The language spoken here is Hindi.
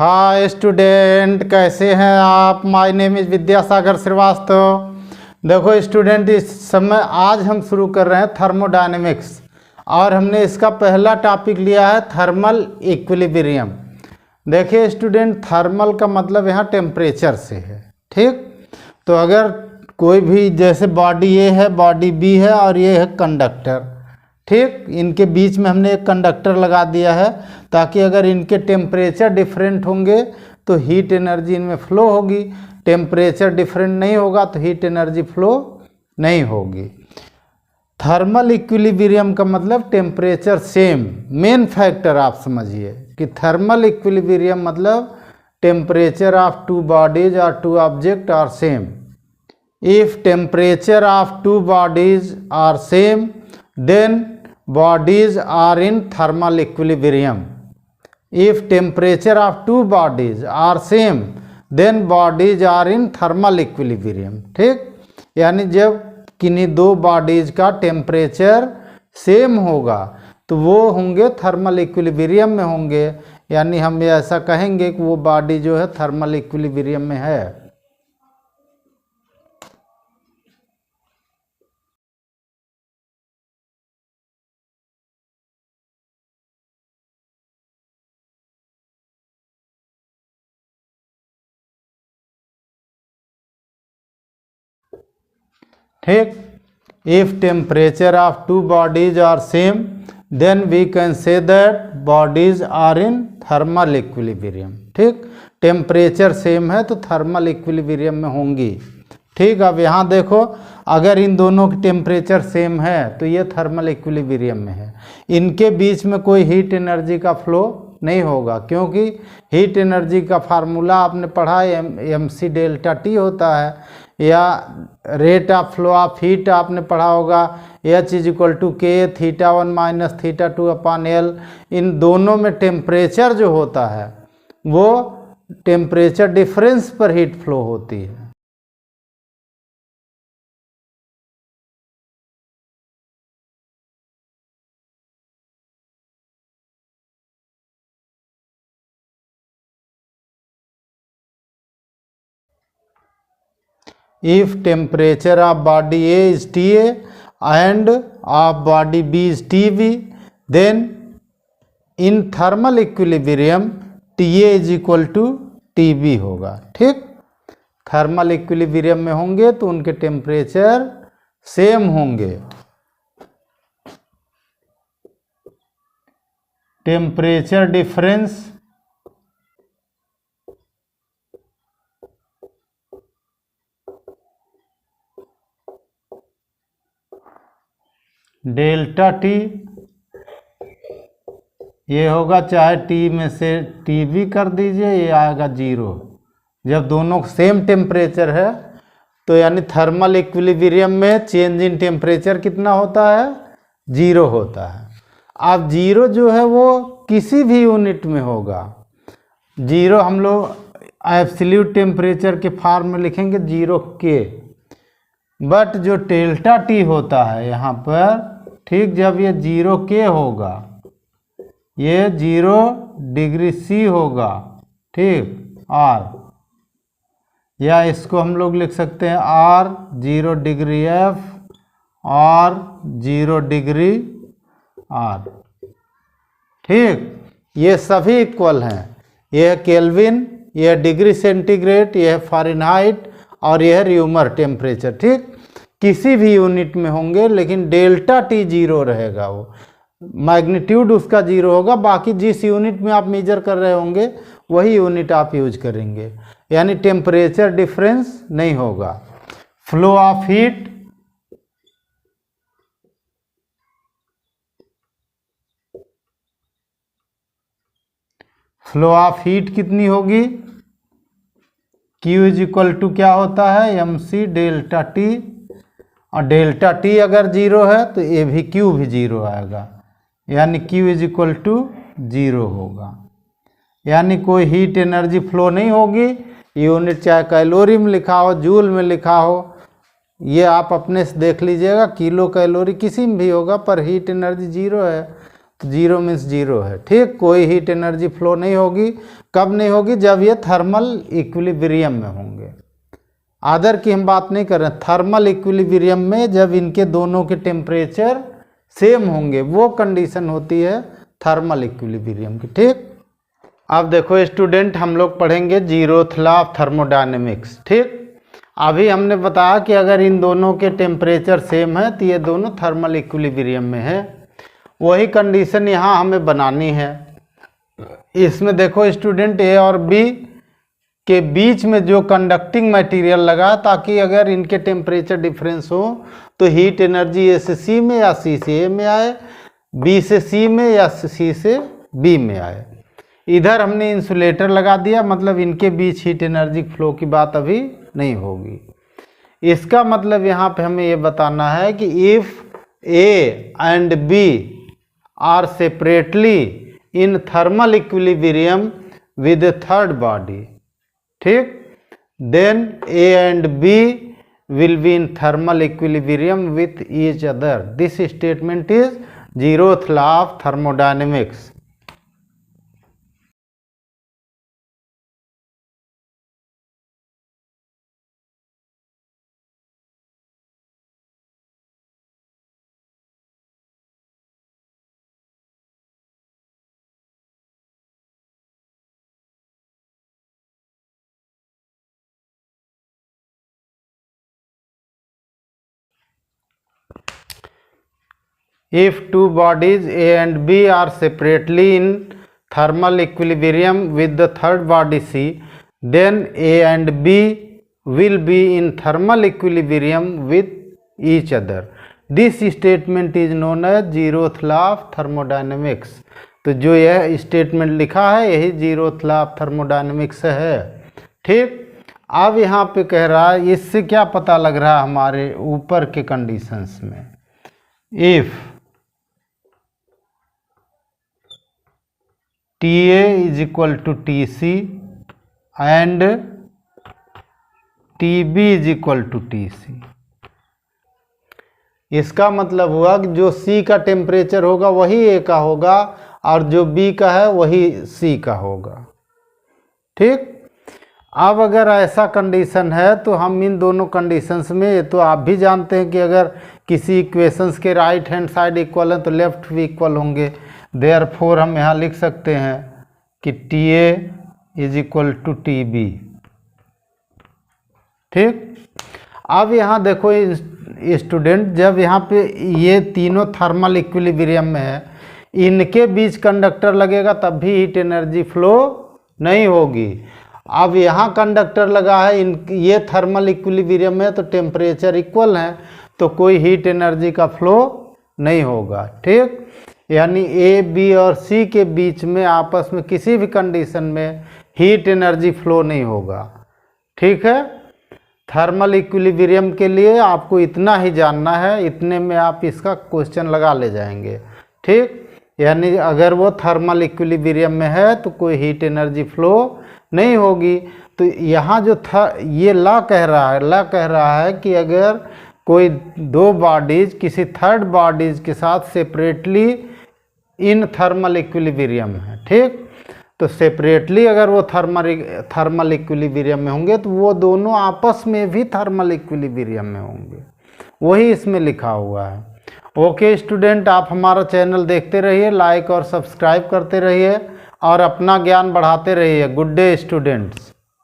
हाय स्टूडेंट, कैसे हैं आप। My name is Vidyasagar Shrivastava. देखो स्टूडेंट, इस समय आज हम शुरू कर रहे हैं थर्मोडायनेमिक्स और हमने इसका पहला टॉपिक लिया है थर्मल इक्विलिब्रियम। देखिए स्टूडेंट, थर्मल का मतलब यहाँ टेम्परेचर से है, ठीक। तो अगर कोई भी जैसे बॉडी ए है, बॉडी बी है और ये है कंडक्टर, ठीक। इनके बीच में हमने एक कंडक्टर लगा दिया है ताकि अगर इनके टेम्परेचर डिफरेंट होंगे तो हीट एनर्जी इनमें फ्लो होगी, टेम्परेचर डिफरेंट नहीं होगा तो हीट एनर्जी फ्लो नहीं होगी। थर्मल इक्विलिब्रियम का मतलब टेम्परेचर सेम। मेन फैक्टर आप समझिए कि थर्मल इक्विलिब्रियम मतलब टेम्परेचर ऑफ टू बॉडीज और two object are same. If temperature of two bodies are same then bodies are in thermal equilibrium. If temperature of two bodies are same then bodies are in thermal equilibrium, ठीक। यानी जब किन्हीं दो बॉडीज का टेम्परेचर सेम होगा तो वो होंगे थर्मल इक्विलिब्रियम में होंगे, यानी हम ये ऐसा कहेंगे कि वो बॉडी जो है थर्मल इक्विलिब्रियम में है। ठीक। If temperature of two bodies are same then we can say that bodies are in thermal equilibrium, ठीक। टेम्परेचर सेम है तो थर्मल इक्विलिब्रियम में होंगी, ठीक। अब यहाँ देखो, अगर इन दोनों की टेम्परेचर सेम है तो ये थर्मल इक्विलिब्रियम में है। इनके बीच में कोई हीट एनर्जी का फ्लो नहीं होगा, क्योंकि हीट एनर्जी का फार्मूला आपने पढ़ा mc डेल्टा टी होता है, या rate of flow of heat आपने पढ़ा होगा H = K θ1 - θ2 अपॉन L। इन दोनों में टेम्परेचर जो होता है वो टेम्परेचर डिफरेंस पर हीट फ्लो होती है। If temperature of body A is TA and of body B is TB, then in thermal equilibrium TA = TB होगा, ठीक। थर्मल इक्विलिब्रियम में होंगे तो उनके टेम्परेचर सेम होंगे। टेम्परेचर डिफरेंस डेल्टा टी ये होगा, चाहे टी में से टी भी कर दीजिए, ये आएगा 0। जब दोनों सेम टेम्परेचर है तो यानी थर्मल इक्विलिब्रियम में चेंज इन टेम्परेचर कितना होता है, 0 होता है। अब 0 जो है वो किसी भी यूनिट में होगा। 0 हम लोग एब्सोल्यूट टेम्परेचर के फॉर्म में लिखेंगे 0K, बट जो डेल्टा टी होता है यहाँ पर, ठीक, जब ये 0K होगा, ये 0 डिग्री C होगा, ठीक, R, या इसको हम लोग लिख सकते हैं R 0 डिग्री F और 0 डिग्री R, ठीक। ये सभी इक्वल हैं। ये है केल्विन, ये है डिग्री सेंटीग्रेड, ये है फ़ारेनहाइट और यह है र्यूमर टेम्परेचर, ठीक। किसी भी यूनिट में होंगे लेकिन डेल्टा टी 0 रहेगा, वो मैग्नीट्यूड उसका 0 होगा। बाकी जिस यूनिट में आप मेजर कर रहे होंगे वही यूनिट आप यूज करेंगे, यानी टेम्परेचर डिफरेंस नहीं होगा। Flow of heat, flow of heat कितनी होगी, Q = क्या होता है, mc डेल्टा टी, और डेल्टा टी अगर 0 है तो ये भी Q भी 0 आएगा, यानी Q = 0 होगा। यानी कोई हीट एनर्जी फ्लो नहीं होगी। यूनिट चाहे कैलोरी में लिखा हो, जूल में लिखा हो, ये आप अपने से देख लीजिएगा, किलो कैलोरी किसी में भी होगा, पर हीट एनर्जी 0 है तो 0 मीन्स 0 है। ठीक, कोई हीट एनर्जी फ्लो नहीं होगी। कब नहीं होगी? जब ये थर्मल इक्विलिब्रियम में होंगे। अदर की हम बात नहीं कर रहे हैं, थर्मल इक्विलिब्रियम में जब इनके दोनों के टेम्परेचर सेम होंगे, वो कंडीशन होती है थर्मल इक्विलिब्रियम की। ठीक, अब देखो स्टूडेंट, हम लोग पढ़ेंगे जीरोथ लॉ ऑफ थर्मोडायनेमिक्स। ठीक, अभी हमने बताया कि अगर इन दोनों के टेम्परेचर सेम है तो ये दोनों थर्मल इक्विलिब्रियम में है। वही कंडीशन यहाँ हमें बनानी है। इसमें देखो स्टूडेंट, ए और बी के बीच में जो कंडक्टिंग मटेरियल लगा, ताकि अगर इनके टेम्परेचर डिफरेंस हो तो हीट एनर्जी ए से सी में या सी से ए में आए, बी से सी में या सी से बी में आए। इधर हमने इंसुलेटर लगा दिया, मतलब इनके बीच हीट एनर्जी फ्लो की बात अभी नहीं होगी। इसका मतलब यहाँ पे हमें ये बताना है कि if A and B are separately in thermal equilibrium with third body, ठीक, then A and B will be in thermal equilibrium with each other. This statement is zeroth law of thermodynamics. If two bodies A and B are separately in thermal equilibrium with the third body C, then A and B will be in thermal equilibrium with each other. This statement is known as zeroth law of thermodynamics. तो जो यह स्टेटमेंट लिखा है यही जीरोथ लॉ ऑफ थर्मोडायनेमिक्स है। ठीक, अब यहाँ पे कह रहा है, इससे क्या पता लग रहा है हमारे ऊपर के कंडीशंस में, if TA is equal to TC and TB is equal to TC, इसका मतलब हुआ कि जो C का टेम्परेचर होगा वही A का होगा और जो B का है वही C का होगा। ठीक, अब अगर ऐसा कंडीशन है तो हम इन दोनों कंडीशंस में, तो आप भी जानते हैं कि अगर किसी इक्वेशंस के राइट हैंड साइड इक्वल है तो लेफ्ट भी इक्वल होंगे। देयरफॉर हम यहाँ लिख सकते हैं कि TA is equal to TB। ठीक, अब यहाँ देखो स्टूडेंट, जब यहाँ पे ये तीनों थर्मल इक्विलिब्रियम में है, इनके बीच कंडक्टर लगेगा तब भी हीट एनर्जी फ्लो नहीं होगी। अब यहाँ कंडक्टर लगा है, ये थर्मल इक्विलिब्रियम में, तो टेम्परेचर इक्वल है, तो कोई हीट एनर्जी का फ्लो नहीं होगा। ठीक, यानी ए बी और सी के बीच में आपस में किसी भी कंडीशन में हीट एनर्जी फ्लो नहीं होगा। ठीक है, थर्मल इक्विलिब्रियम के लिए आपको इतना ही जानना है, इतने में आप इसका क्वेश्चन लगा ले जाएंगे। ठीक, यानी अगर वो थर्मल इक्विलिब्रियम में है तो कोई हीट एनर्जी फ्लो नहीं होगी। तो यहाँ जो ये लॉ कह रहा है कि अगर कोई दो बॉडीज किसी थर्ड बॉडीज के साथ सेपरेटली इन थर्मल इक्विलिब्रियम है, ठीक, तो सेपरेटली अगर वो थर्मल इक्विलिब्रियम में होंगे तो वो दोनों आपस में भी थर्मल इक्विलिब्रियम में होंगे, वही इसमें लिखा हुआ है। ओके स्टूडेंट, आप हमारा चैनल देखते रहिए, लाइक और सब्सक्राइब करते रहिए और अपना ज्ञान बढ़ाते रहिए। Good day students.